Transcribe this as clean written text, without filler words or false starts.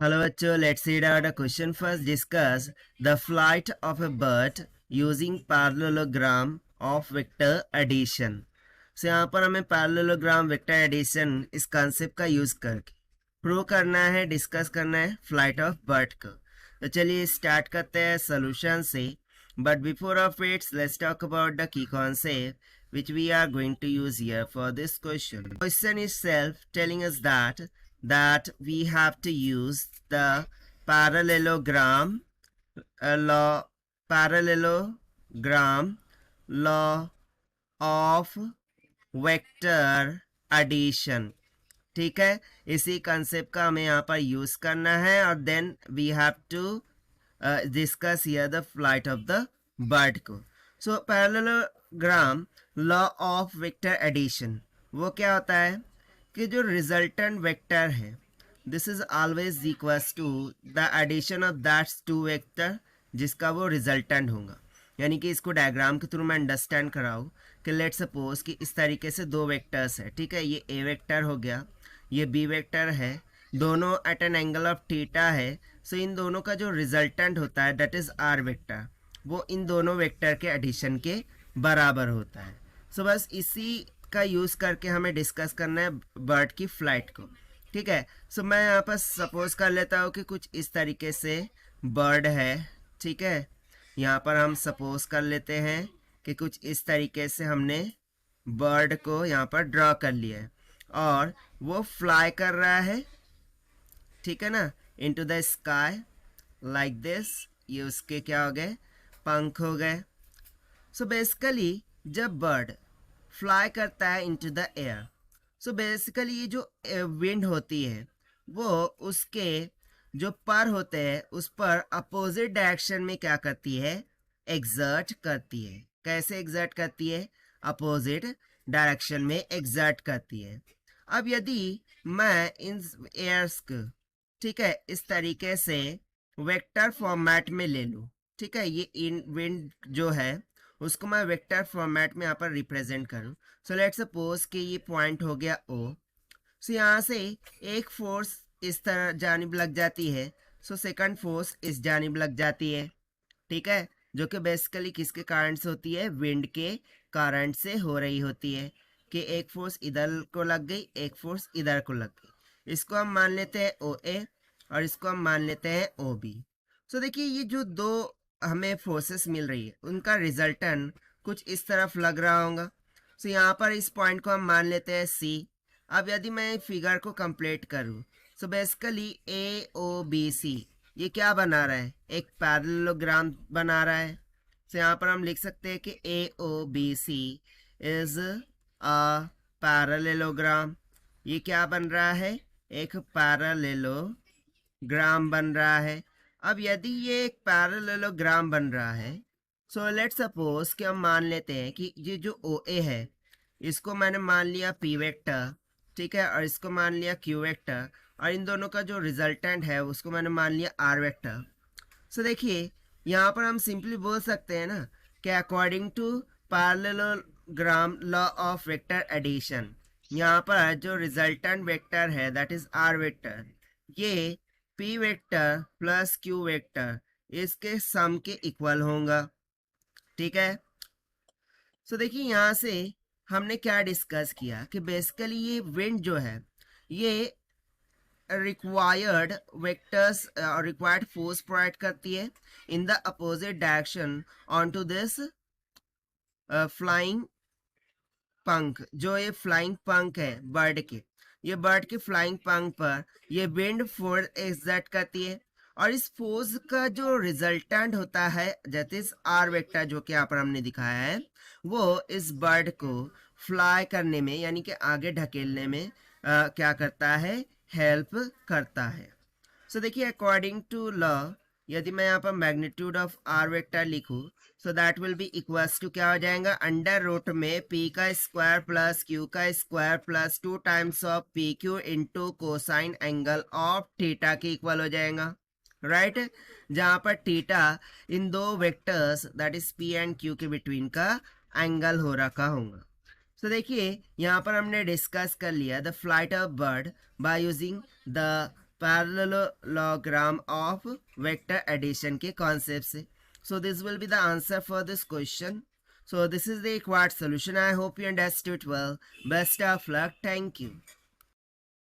Hello बच्चों, let's read out a question first. Discuss the flight of a bird using parallelogram of vector addition. So यहाँ पर हमें parallelogram vector addition इस concept का use करके prove करना है, डिस्कस करना है फ्लाइट ऑफ बर्ड को. तो चलिए स्टार्ट करते हैं सोल्यूशन से. But before of its let's talk about the key concept which we are going to use here for this question. Question itself telling us that we have to use the parallelogram law of vector addition. ठीक है, इसी concept का हमें यहाँ पर use करना है और then we have to discuss here the flight of the bird को. So parallelogram law of vector addition, वो क्या होता है कि जो रिजल्टेंट वेक्टर है this is always equals to the addition of that's two vector जिसका वो रिजल्टेंट होगा. यानी कि इसको डायग्राम के थ्रू मैं अंडरस्टैंड कराऊँ कि लेट सपोज कि इस तरीके से दो वेक्टर्स है. ठीक है, ये ए वेक्टर हो गया, ये बी वेक्टर है, दोनों at an angle of theta है. सो इन दोनों का जो रिजल्टेंट होता है दैट इज आर वेक्टर, वो इन दोनों वेक्टर के एडिशन के बराबर होता है. सो बस इसी का यूज करके हमें डिस्कस करना है बर्ड की फ्लाइट को. ठीक है, सो मैं यहाँ पर सपोज कर लेता हूँ कि कुछ इस तरीके से बर्ड है. ठीक है, यहाँ पर हम सपोज कर लेते हैं कि कुछ इस तरीके से हमने बर्ड को यहाँ पर ड्रॉ कर लिया है और वो फ्लाई कर रहा है. ठीक है ना, into the sky like this. ये उसके क्या हो गए, पंख हो गए. सो बेसिकली जब बर्ड फ्लाई करता है into the air, so basically ये जो विंड होती है वो उसके जो पर होते हैं उस पर अपोजिट डायरेक्शन में क्या करती है, एग्जर्ट करती है. कैसे एग्जर्ट करती है, अपोजिट डायरेक्शन में एग्जर्ट करती है. अब यदि मैं इन एयर्स को ठीक है इस तरीके से वेक्टर फॉर्मेट में ले लूँ. ठीक है, ये इन विंड जो है उसको मैं वेक्टर फॉर्मेट में यहाँ पर रिप्रेजेंट करूँ. सो लेट्स सपोज कि ये पॉइंट हो गया ओ. सो यहाँ से एक फोर्स इस तरह जानिब लग जाती है, सो सेकंड फोर्स इस जानिब लग जाती है. ठीक है, जो कि बेसिकली किसके कारण से होती है, विंड के कारण से हो रही होती है कि एक फोर्स इधर को लग गई, एक फोर्स इधर को लग गई. इसको हम मान लेते हैं ओ ए और इसको हम मान लेते हैं ओ बी. सो देखिए ये जो दो हमें फोर्सेस मिल रही है उनका रिजल्टेंट कुछ इस तरफ लग रहा होगा. सो यहाँ पर इस पॉइंट को हम मान लेते हैं सी. अब यदि मैं फिगर को कंप्लीट करूँ, सो बेसिकली ए ओ बी सी ये क्या बना रहा है, एक पैरेललोग्राम बना रहा है. सो यहाँ पर हम लिख सकते हैं कि A O B C is a parallelogram. ये क्या बन रहा है, एक पैरेललोग्राम बन रहा है. अब यदि ये एक पैरेललोग्राम बन रहा है, सो लेट्स सपोज कि हम मान लेते हैं कि ये जो ओ ए है इसको मैंने मान लिया पी वेक्टर. ठीक है, और इसको मान लिया क्यू वेक्टर और इन दोनों का जो रिजल्टेंट है उसको मैंने मान लिया आर वेक्टर. सो देखिए यहाँ पर हम सिंपली बोल सकते हैं ना कि according to parallelogram law of vector addition, यहाँ पर जो रिजल्टेंट वेक्टर है दैट इज आर वेक्टर, ये P vector plus Q vector इसके सम के इक्वल होगा. ठीक है, सो देखिए यहाँ से हमने क्या डिस्कस किया कि बेसिकली ये विंड जो है ये रिक्वायर्ड वेक्टर्स और रिक्वायर्ड फोर्स प्रोवाइड करती है in the opposite direction on to this flying पंख. जो ये फ्लाइंग पंख है बर्ड के, ये बर्ड के फ्लाइंग पंख पर ये विंड फोर्स एक्सर्ट करती है और इस फोर्स का जो रिजल्टेंट होता है दैट इज आर वेक्टर जो कि यहाँ पर हमने दिखाया है, वो इस बर्ड को फ्लाई करने में यानी कि आगे ढकेलने में क्या करता है, हेल्प करता है. सो देखिए अकॉर्डिंग टू लॉ यदि मैं यहाँ पर मैग्नीट्यूड ऑफ आर वेक्टर लिखूँ so that will be equals to क्या हो जाएगा, अंडर रूट में पी का स्क्वायर प्लस क्यू का square plus 2 times of P Q into cosine angle of theta के इक्वल हो जाएगा. राइट, जहाँ पर थीटा इन दो vectors that is P and Q के बिटवीन का एंगल हो रखा होगा. तो देखिए यहाँ पर हमने डिस्कस कर लिया the flight of bird by using the parallelogram of vector addition के कॉन्सेप्ट से. So this will be the answer for this question. So this is the required solution. I hope you understood well. Best of luck. Thank you.